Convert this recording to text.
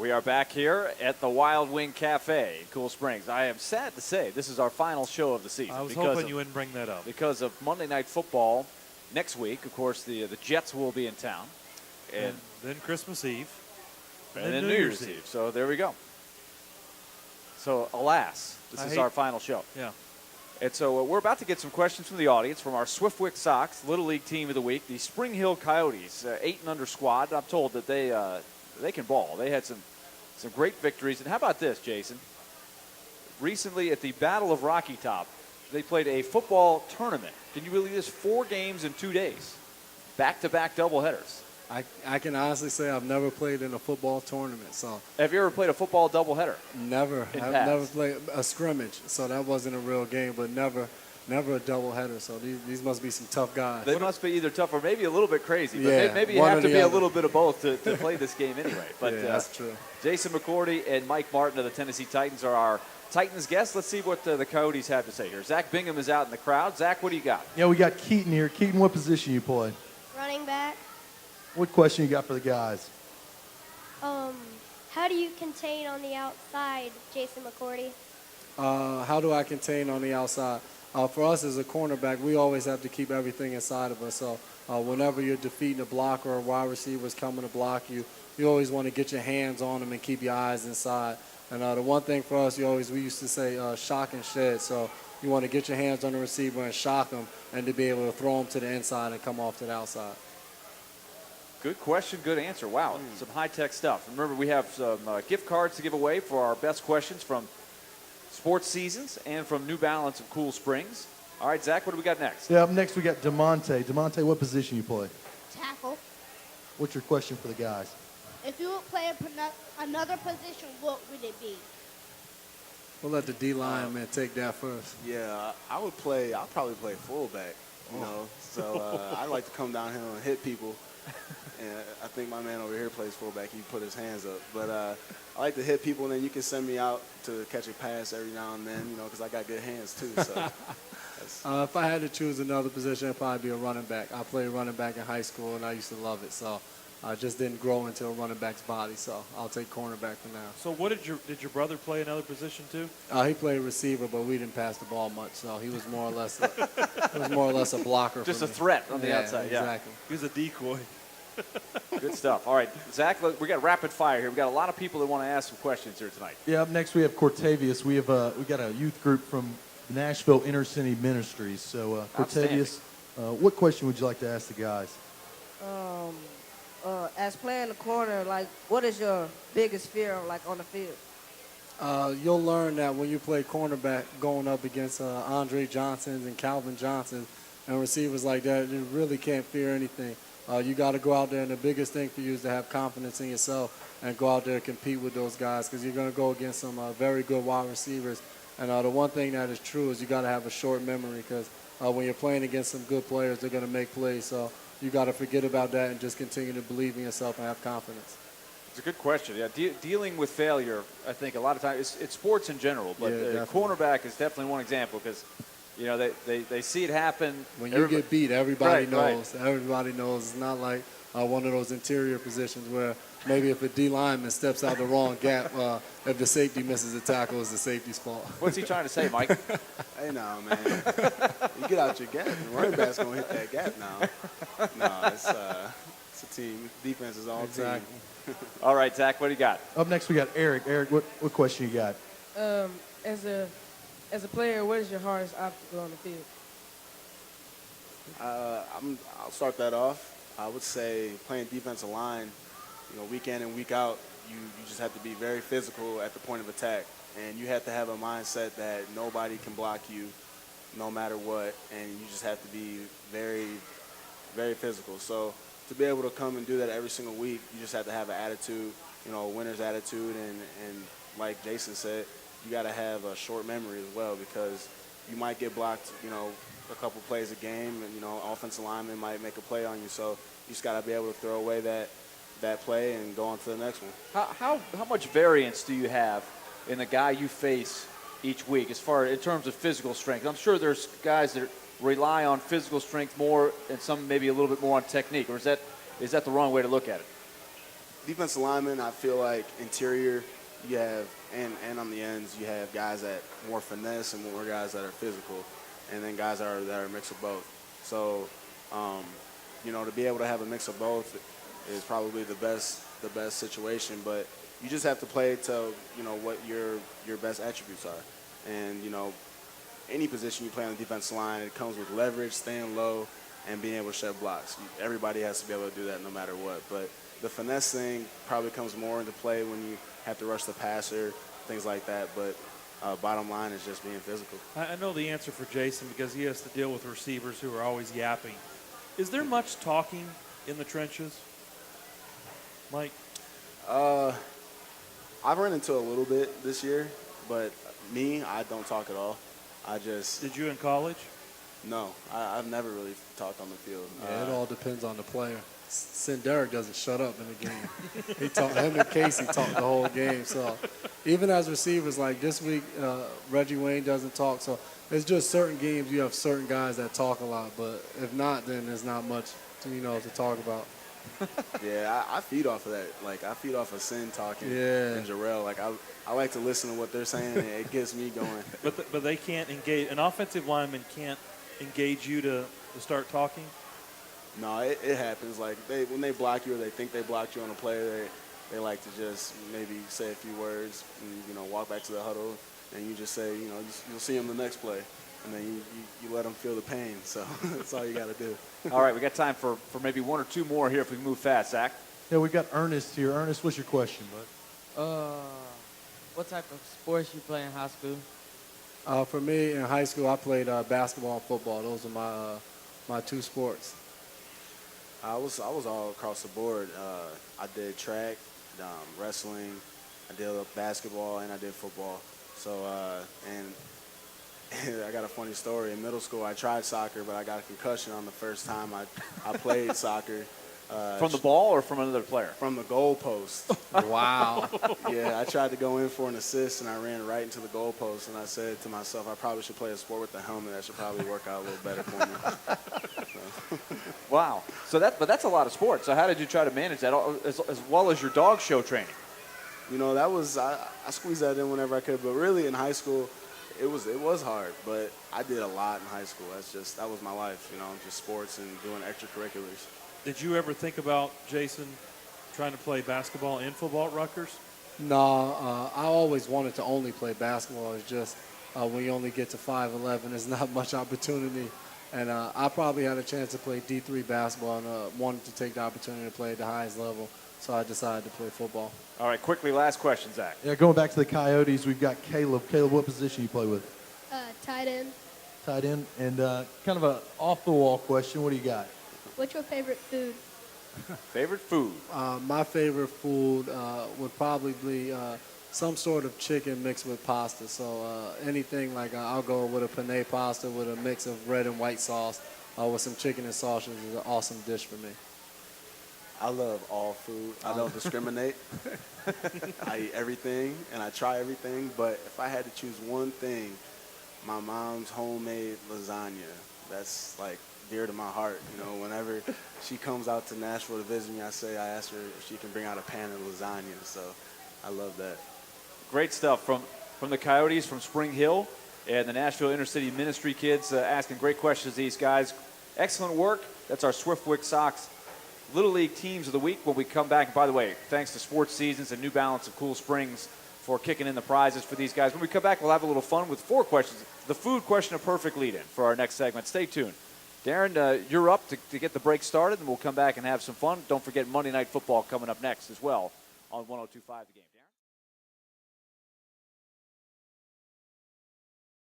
We are back here at the Wild Wing Cafe in Cool Springs. I am sad to say this is our final show of the season. I was hoping you wouldn't bring that up. Because of Monday Night Football next week. Of course, the Jets will be in town. And then Christmas Eve. And then New Year's Eve. So there we go. So, alas, this is our final show. Yeah. And so we're about to get some questions from the audience from our Swiftwick Sox Little League Team of the Week, the Spring Hill Coyotes, 8-and-under squad. I'm told that they can ball. They had some great victories. And how about this, Jason? Recently at the Battle of Rocky Top, they played a football tournament. Can you believe this? 4 games in 2 days. Back-to-back doubleheaders. I can honestly say I've never played in a football tournament. So have you ever played a football doubleheader? Never. I've never played a scrimmage, so that wasn't a real game, but never a doubleheader. So these must be some tough guys. They must be either tough or maybe a little bit crazy. But yeah, maybe you have to be a little bit of both to play this game anyway. But yeah, that's true. Jason McCourty and Mike Martin of the Tennessee Titans are our Titans guests. Let's see what the Coyotes have to say here. Zach Bingham is out in the crowd. Zach, what do you got? Yeah, we got Keaton here. Keaton, what position you play? Running back. What question you got for the guys? How do you contain on the outside, Jason McCourty? How do I contain on the outside? For us as a cornerback, we always have to keep everything inside of us. So whenever you're defeating a blocker or a wide receiver is coming to block you, you always want to get your hands on them and keep your eyes inside. And the one thing for us, we used to say shock and shed. So you want to get your hands on the receiver and shock them and to be able to throw them to the inside and come off to the outside. Good question, good answer. Wow, some high-tech stuff. Remember, we have some gift cards to give away for our best questions from sports seasons and from New Balance of Cool Springs. All right, Zach, what do we got next? Yeah, up next we got DeMonte. DeMonte, what position you play? Tackle. What's your question for the guys? If you would play another position, what would it be? We'll let the D-lineman take that first. Yeah, I'll probably play fullback, you know. So I like to come down here and hit people. And I think my man over here plays fullback. He put his hands up. But I like to hit people, and then you can send me out to catch a pass every now and then, you know, because I got good hands too. So if I had to choose another position, it'd probably be a running back. I played running back in high school, and I used to love it. So I just didn't grow into a running back's body. So I'll take cornerback for now. So what did your brother play another position too? He played receiver, but we didn't pass the ball much. So he was more or less a blocker. Just for a me. threat on the outside. Yeah, exactly. He was a decoy. Good stuff. All right, Zach, we got rapid fire here. We got a lot of people that want to ask some questions here tonight. Yeah, up next we have Cortavius. We got a youth group from Nashville Inner City Ministries. So Cortavius, what question would you like to ask the guys? As playing the corner, like, what is your biggest fear, like, on the field? You'll learn that when you play cornerback going up against Andre Johnsons and Calvin Johnsons and receivers like that, you really can't fear anything. You got to go out there, and the biggest thing for you is to have confidence in yourself and go out there and compete with those guys because you're going to go against some very good wide receivers. And the one thing that is true is you got to have a short memory because when you're playing against some good players, they're going to make plays. So you got to forget about that and just continue to believe in yourself and have confidence. It's a good question. Yeah, dealing with failure, I think a lot of times it's sports in general, but cornerback is definitely one example because, you know, they see it happen. When you get beat, everybody knows. Right. Everybody knows. It's not like one of those interior positions where maybe if a D lineman steps out the wrong gap, if the safety misses a tackle, it's the safety's fault. What's he trying to say, Mike? Hey, now, man. You get out your gap. The running back's going to hit that gap now. No, it's a team. Defense is all team. All right, Zach, what do you got? Up next we got Eric. Eric, what question you got? As a player, what is your hardest obstacle on the field? I'll start that off. I would say playing defensive line, you know, week in and week out, you just have to be very physical at the point of attack. And you have to have a mindset that nobody can block you no matter what. And you just have to be very, very physical. So to be able to come and do that every single week, you just have to have an attitude, you know, a winner's attitude. And like Jason said, you got to have a short memory as well because you might get blocked, you know, a couple plays a game, and, you know, offensive lineman might make a play on you. So you just got to be able to throw away that play and go on to the next one. How much variance do you have in the guy you face each week as far in terms of physical strength? I'm sure there's guys that rely on physical strength more and some maybe a little bit more on technique, or is that the wrong way to look at it? defensive linemen, I feel like interior, you have, and on the ends, you have guys that more finesse and more guys that are physical, and then guys that are a mix of both. So, to be able to have a mix of both is probably the best situation. But you just have to play to what your best attributes are, and any position you play on the defensive line, it comes with leverage, staying low, and being able to shed blocks. Everybody has to be able to do that no matter what. But the finesse thing probably comes more into play when you have to rush the passer, things like that. But bottom line is just being physical. I know the answer for Jason because he has to deal with receivers who are always yapping. Is there much talking in the trenches, Mike? I've run into a little bit this year, but me, I don't talk at all. Did you in college? No, I've never really talked on the field. Yeah, it all depends on the player. Derek doesn't shut up in the game. Him and Casey talk the whole game. So even as receivers, like this week, Reggie Wayne doesn't talk. So it's just certain games you have certain guys that talk a lot. But if not, then there's not much to talk about. Yeah, I feed off of that. Like, I feed off of Sin talking and Jarrell. Like, I like to listen to what they're saying, and it gets me going. But they can't engage. An offensive lineman can't engage you to start talking? No, it happens. Like, when they block you or they think they blocked you on a play, they like to just maybe say a few words and, walk back to the huddle, and you just say, you'll see him the next play. And then you let them feel the pain. So that's all you got to do. All right, we got time for maybe one or two more here if we can move fast, Zach. Yeah, we've got Ernest here. Ernest, what's your question, bud? What type of sports you play in high school? For me, in high school, I played basketball and football. Those are my two sports. I was all across the board. I did track, wrestling, I did basketball, and I did football. So, and I got a funny story. In middle school, I tried soccer, but I got a concussion on the first time I played soccer. From the ball or from another player? From the goal post. Wow. Yeah, I tried to go in for an assist, and I ran right into the goal post, and I said to myself, I probably should play a sport with a helmet. That should probably work out a little better for me. So. Wow. But that's a lot of sports. So how did you try to manage that, as well as your dog show training? That was I squeezed that in whenever I could. But really, in high school, it was hard. But I did a lot in high school. that was my life. Just sports and doing extracurriculars. Did you ever think about, Jason, trying to play basketball and football at Rutgers? No, I always wanted to only play basketball. It's just when you only get to 5'11", there's not much opportunity. And I probably had a chance to play D3 basketball and wanted to take the opportunity to play at the highest level. So I decided to play football. All right, quickly, last question, Zach. Yeah, going back to the Coyotes, we've got Caleb. Caleb, what position you play with? Tight end. Tight end. And kind of a off-the-wall question. What do you got? What's your favorite food? Favorite food? My favorite food would probably be some sort of chicken mixed with pasta. So anything like I'll go with a penne pasta with a mix of red and white sauce with some chicken and sausage is an awesome dish for me. I love all food. I don't discriminate. I eat everything, and I try everything. But if I had to choose one thing, my mom's homemade lasagna. That's like dear to my heart. Whenever she comes out to Nashville to visit me, I ask her if she can bring out a pan of lasagna. So I love that. Great stuff from the Coyotes from Spring Hill and the Nashville Inner City Ministry kids asking great questions to these guys. Excellent work. That's our Swiftwick Sox Little League Teams of the Week. When we come back, and by the way, thanks to Sports Seasons and New Balance of Cool Springs for kicking in the prizes for these guys. When we come back, we'll have a little fun with 4 questions. The food question, a perfect lead-in for our next segment. Stay tuned. Darren, you're up to get the break started, and we'll come back and have some fun. Don't forget Monday Night Football coming up next as well on 102.5 The Game.